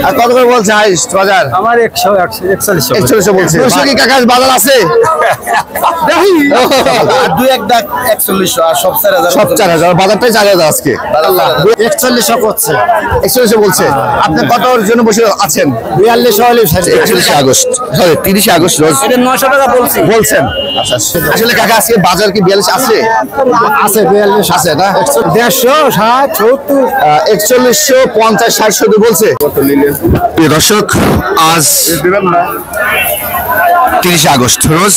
আর কত করে বলছে হাইস্ট বাজার? আমার 141 বলছে। 200 কি কাকা বাজার আছে? দুই এক দাগ 41 আর সব 4000 সব 4000 বাজারটাই 4000 আজকে। 41 করছে 41 বলছে। আপনি কতর জন্য বসে আছেন? 42 হলে 31 আগস্ট সরি 30 আগস্ট রোজ এটা 900 টাকা বলছি বলছেন। আচ্ছা আসলে কাকা আজকে বাজার কি 42 আছে? আছে 42 আছে না? 150 60 70 4150 50 60 70 বলছে। প্রিয় দর্শক আজ 30 আগস্ট রোজ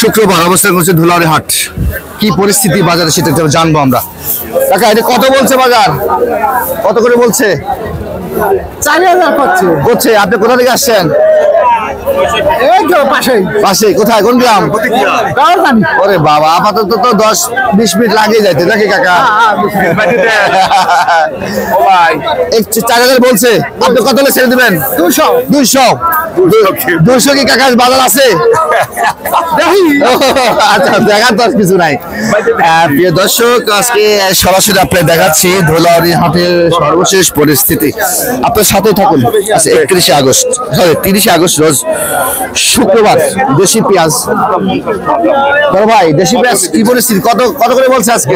শুক্রবার অবস্থান করছে ধুলাউড়ি হাট। কি পরিস্থিতি বাজারে সেটা জানবো আমরা। কাকা এটা কত বলছে বাজার? কত করে বলছে? 4000 করছে। আপনি কোথা থেকে আসছেন? এই তো পাশে কোথায় কোন গ্রাম? ওরে বাবা আপাতত তো 10-20 মিনিট লাগে যাইতে নাকি কাকা? 4000 বলছে। আপনি কত হলে ছেড়ে দিবেন? 200 কি কাকা বাজার আছে? আচ্ছা দেখার তো কিছু নাই। প্রিয় দর্শক আজকে সরাসরি আপনাদের দেখাচ্ছি ধুলাউড়ি হাটের সর্বশেষ পরিস্থিতি। আপনার সাথে থাকুন। 31 আগস্ট সরি 30 আগস্ট রোজ শুক্রবার। দেশি পেঁয়াজ বড় ভাই, দেশি পেঁয়াজ কি পরিস্থিতি? কত করে বলছে আজকে?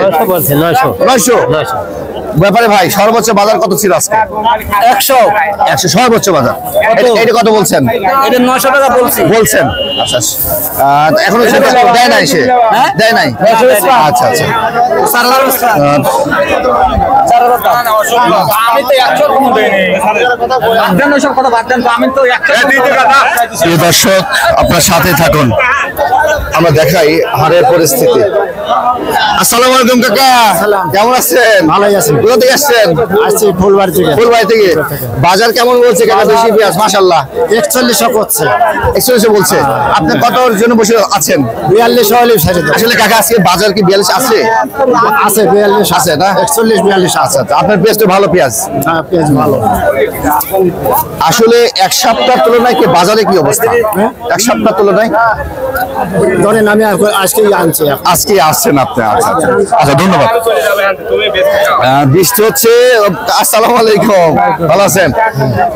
900 ব্যাপারে ভাই সর্বোচ্চ বাজার কত ছিল আজকে? 100 সর্বোচ্চ বাজার। এটা কত বলছেন? এটা 900 টাকা বলছেন। আচ্ছা এখনো দেয় নাই সে? দেয় নাই। আচ্ছা দর্শক আপনার সাথে থাকুন, আমরা দেখাই হারের পরিস্থিতি। আসসালামু আলাইকুম কাকা, কেমন আছেন? ভালোই আছি। কোথা থেকে আসছেন? আসছি ফুলবাড়ি থেকে। বাজার কেমন বলছে কাকা? দেশি পেঁয়াজ মাশাআল্লাহ 41 করছে। 41 বলছে। আপনি কতর জন্য বসে আছেন? 42 হলে আসলে কাকা আজকে বাজার কি 42 আছে? আছে 42 আছে না? 41 42 আচ্ছা আপনার পেঁয়াজ তো ভালো পেঁয়াজ। হ্যাঁ পেঁয়াজ ভালো। আসলে এক সপ্তাহের তুলনায় কি বাজারে কি অবস্থা? এক সপ্তাহের তুলনায় ধরেন আমি আজকেই আনছি। আজকে আসছেন আপনি? আচ্ছা ধন্যবাদ। বৃষ্টি হচ্ছে। আসসালামু আলাইকুম, ভালো আছেন?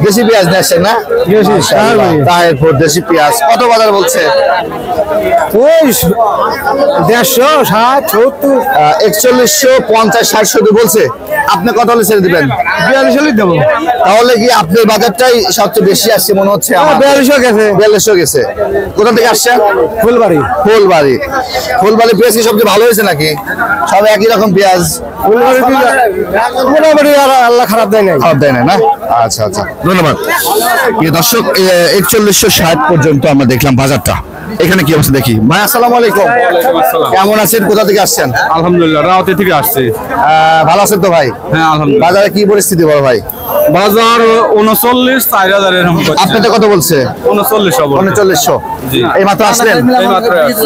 দেশি পেঁয়াজ নিয়ে আসছেন না? তাহিরপুর দেশি পেঁয়াজ কত বাজার বলছে? 150 60 70 4150 50 60 70 বলছে। আপনি কত হলে ছেড়ে দিবেন? 42 হলে দেবো। তাহলে কি আপনার বাজারটাই সবচেয়ে বেশি আসছে মনে হচ্ছে? 42 গেছে। কোথা থেকে আসছেন? ফুলবাড়ি পেঁয়াজ কি সবচেয়ে ভালো হয়েছে নাকি? সব একই রকম পেঁয়াজ? মোটামুটি আল্লাহ খারাপ দেয় না না? আচ্ছা ধন্যবাদ। দর্শক 4160 পর্যন্ত আমরা দেখলাম বাজারটা। এখানে কি অবস্থা দেখি। ভাই আসসালামু আলাইকুম, কেমন আছেন? কোথা থেকে আসছেন? আলহামদুলিল্লাহ রাউতে থেকে আসছে। ভালো আছেন তো ভাই? হ্যাঁ আলহামদুলিল্লাহ। বাজারে কি পরিস্থিতি বড় ভাই? বাজার 39 4000 এরকম করছে। আপনাদের কত বলছে? 3900 জি। এই মাত্র আসলেন?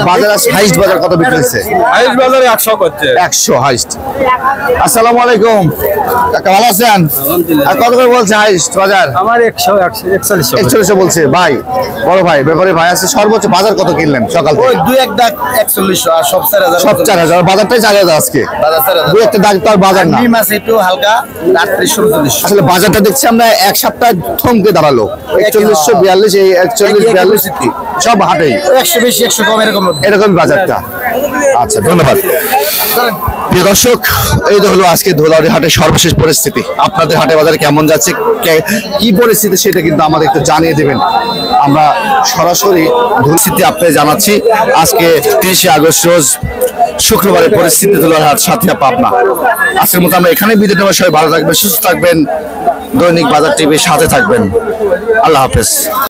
বাজার হাইস্ট বাজার কত বিক্রি হচ্ছে? হাইস্ট বাজারে 100 করছে। 100 হাইস্ট। আসসালামু আলাইকুম কাকা, ভালো আছেন? আর কত করে বলছে হাইস্ট বাজার? আমার 141 বলছে। ভাই বড় ভাই ব্যাপারে ভাই আছে সর্বোচ্চ বাজার কত কিনলেন সকাল থেকে? ওই দুই এক দাগ 41 আর সব 4000 সব 4000 বাজারটাই 4000 আজকে। দুই একটা দাগ তো আর বাজার না। মাছ একটু হালকা 38 39। আসলে বাজারটা দেখছি আমরা এক সপ্তাহ থমকে দাঁড়ালো। 4142 এই 4142 সব হাটে 120 100 কম এরকম বাজারটা। আচ্ছা ধন্যবাদ। প্রিয় দর্শক এই তো হলো আজকে ধুলাউড়ি হাটের সর্বশেষ পরিস্থিতি। আপনাদের হাটে বাজারে কেমন যাচ্ছে, কি পরিস্থিতি সেটা কিন্তু আমাদের একটু জানিয়ে দেবেন। আমরা সরাসরি পরিস্থিতি আপনাদের জানাচ্ছি। আজকে 30 আগস্ট রোজ শুক্রবারের পরিস্থিতি ধুলাউড়ি হাট সাথিয়া পাবনা। আজকের মতো আমরা এখানে বিদায় নেব। সবাই ভালো থাকবেন, সুস্থ থাকবেন, দৈনিক বাজার টিভির সাথে থাকবেন। আল্লাহ হাফেজ।